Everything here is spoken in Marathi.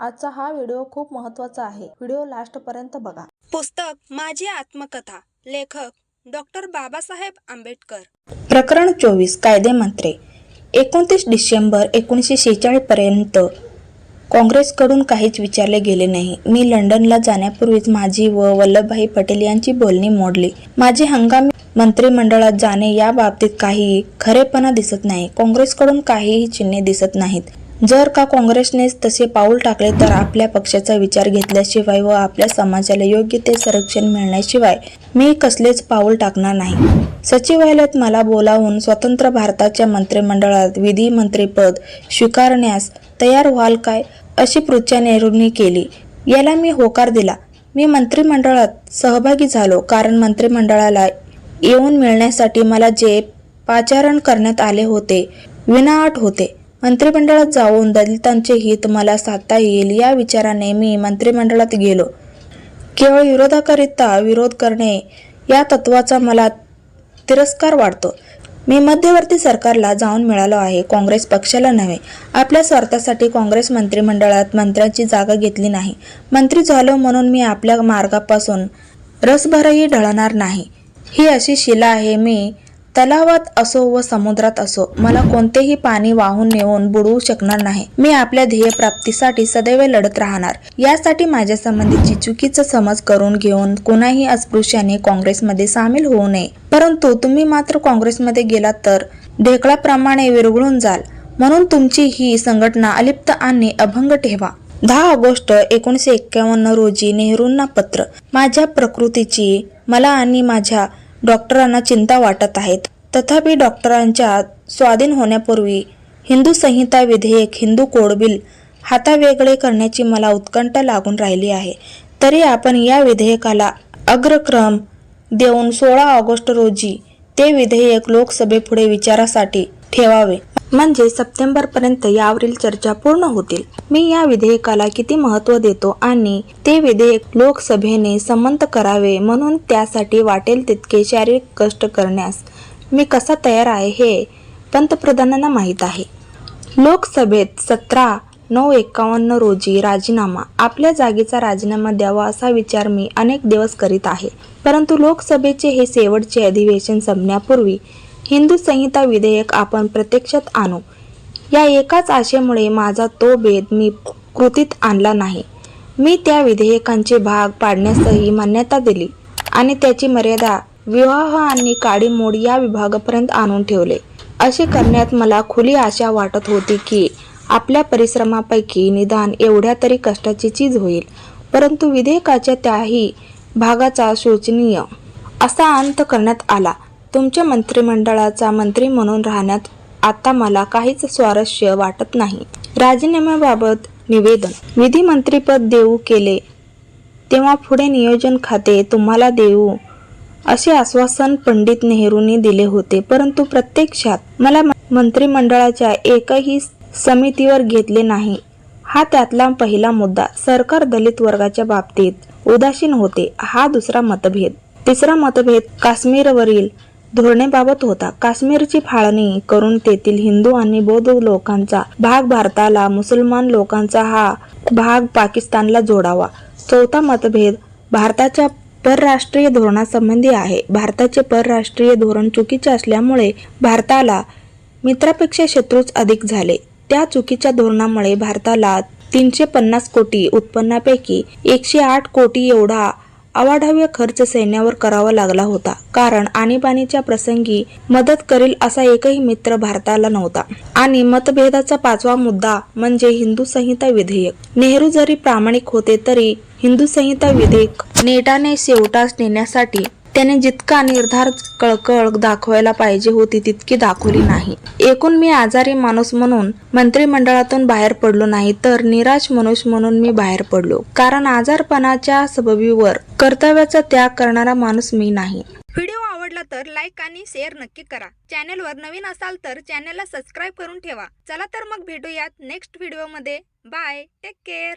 आजचा हा व्हिडिओ खूप महत्त्वाचा आहे. व्हिडिओ लास्ट पर्यंत बघा. पुस्तक माझी आत्मकथा. लेखक डॉक्टर बाबासाहेब आंबेडकर. प्रकरण 24 कायदेमंत्रे. 29 डिसेंबर 1946 पर्यंत काँग्रेसकडून काहीच विचारले गेले नाही. मी लंडनला जाण्यापूर्वीच माझी व वल्लभभाई पटेल यांची बोलणी मोडली. माझे हंगामी मंत्रिमंडळात जाणे या बाबतीत काही खरेपणा दिसत नाही. काँग्रेसकडून काहीही चिन्हे दिसत नाहीत. जर का काँग्रेसने तसे पाऊल टाकले तर आपल्या पक्षाचा विचार घेतल्याशिवाय व आपल्या समाजाला योग्य ते संरक्षण मिळण्याशिवाय मी कसलेच पाऊल टाकणार नाही. सचिवालयात मला बोलावून स्वतंत्र भारताच्या मंत्रिमंडळात विधिमंत्रीपद स्वीकारण्यास तयार व्हाल काय, अशी पृच्छा नेहरूंनी केली. याला मी होकार दिला. मी मंत्रिमंडळात सहभागी झालो कारण मंत्रिमंडळाला येऊन मिळण्यासाठी मला जे पाचारण करण्यात आले होते विनाअट होते. मंत्रिमंडळात जाऊन दलितांचे हित मला साधता येईल या विचाराने मी मंत्रिमंडळात गेलो. केवळ विरोधाकरिता विरोध करणे या तत्वाचा मला तिरस्कार वाटतो. मी मध्यवर्ती सरकारला जाऊन मिळालो आहे, काँग्रेस पक्षाला नव्हे. आपल्या स्वार्थासाठी काँग्रेस मंत्रिमंडळात मंत्र्यांची जागा घेतली नाही. मंत्री झालो म्हणून मी आपल्या मार्गापासून रसभरही ढळणार नाही. ही अशी शिला आहे, मी तलावात असो व समुद्रात असो मला कोणतेही पाणी वाहून नेऊन बुडवू शकणार नाही. मी आपल्या ध्येयप्राप्तीसाठी सदैव लढत राहणार. यासाठी माझ्या संबंधीची चुकीचा समज करून घेऊन कुणाही अस्पृश्याने काँग्रेसमध्ये सामील होऊ नये. परंतु तुम्ही मात्र काँग्रेसमध्ये गेलात तर ढेकळाप्रमाणे विरघळून जाल, म्हणून तुमची ही संघटना अलिप्त आणि अभंग ठेवा. 10 ऑगस्ट 1951 रोजी नेहरूंना पत्र. माझ्या प्रकृतीची मला आणि माझ्या डॉक्टरांना चिंता वाटत आहेत. तथापि डॉक्टरांच्या स्वाधीन होण्यापूर्वी हिंदू संहिता विधेयक, हिंदू कोड बिल हातावेगळे करण्याची मला उत्कंठा लागून राहिली आहे. तरी आपण या विधेयकाला अग्रक्रम देऊन 16 ऑगस्ट रोजी ते विधेयक लोकसभेपुढे विचारासाठी ठेवावे, म्हणजे सप्टेंबरपर्यंत यावरील चर्चा पूर्ण होतील. मी या विधेयकाला किती महत्त्व देतो आणि ते विधेयक लोकसभेने संमत करावे म्हणून त्यासाठी वाटेल तितके शारीरिक कष्ट करण्यास मी कसा तयार आहे हे पंतप्रधानांना माहीत आहे. लोकसभेत 17/9/51 रोजी राजीनामा. आपल्या जागेचा राजीनामा द्यावा असा विचार मी अनेक दिवस करीत आहे. परंतु लोकसभेचे हे शेवटचे अधिवेशन संपण्यापूर्वी हिंदू संहिता विधेयक आपण प्रत्यक्षात आणू या एकाच आशेमुळे माझा तो भेद मी कृतीत आणला नाही. मी त्या विधेयकांचे भाग पाडण्यासही मान्यता दिली आणि त्याची मर्यादा विवाह आणि काडीमोड या विभागापर्यंत आणून ठेवले. असे करण्यात मला खुली आशा वाटत होती की आपल्या परिश्रमापैकी निदान एवढ्या तरी कष्टाची चीज होईल. परंतु विधेयकाच्या त्याही भागाचा शोचनीय असा अंत करण्यात आला. तुमच्या मंत्रिमंडळाचा मंत्री म्हणून राहण्यात आता मला काहीच स्वारस्य वाटत नाही. राजीनाम्याबाबत निवेदन. विधिमंत्रीपद देऊ केले तेव्हा पुढे नियोजन खाते तुम्हाला देऊ असे आश्वासन पंडित नेहरूंनी दिले होते. परंतु प्रत्यक्षात मला मंत्रिमंडळाच्या एकही समितीवर घेतले नाही. हा त्यातला पहिला मुद्दा. सरकार दलित वर्गाच्या बाबतीत उदासीन होते, हा दुसरा मतभेद. तिसरा मतभेद काश्मीरवरील धोरणेबाबत होता. काश्मीरची फाळणी करून तेथील हिंदू आणि बौद्ध लोकांचा भाग भारताला, मुसलमान लोकांचा हा भाग पाकिस्तानला जोडावा. चौथा मतभेद भारताच्या परराष्ट्रीय धोरणासंबंधी आहे. भारताचे परराष्ट्रीय धोरण चुकीचे असल्यामुळे भारताला मित्रापेक्षा शत्रूच अधिक झाले. त्या चुकीच्या धोरणामुळे भारताला 350 कोटी उत्पन्नापैकी 108 कोटी एवढा अवाढव्य खर्च सैन्यावर करावा लागला होता. कारण आणीबाणीच्या प्रसंगी मदत करील असा एकही मित्र भारताला नव्हता. आणि मतभेदाचा 5वा मुद्दा म्हणजे हिंदू संहिता विधेयक. नेहरू जरी प्रामाणिक होते तरी हिंदू संहिता विधेयक नेटाने शेवटास नेण्यासाठी त्याने जितका निर्धार कळकळ दाखवायला पाहिजे होती तितकी दाखवली नाही. एकूण मी आजारी माणूस म्हणून मंत्रिमंडळातून बाहेर पडलो नाही, तर निराश मनुष्य म्हणून मी बाहेर पडलो. कारण आजारपणाच्या सबबीवर कर्तव्याचा त्याग करणारा माणूस मी नाही. व्हिडिओ आवडला तर लाईक आणि शेअर नक्की करा. चॅनलवर नवीन असाल तर चॅनलला सबस्क्राईब करून ठेवा. चला तर मग भेटूयात नेक्स्ट व्हिडिओमध्ये. Bye, take care.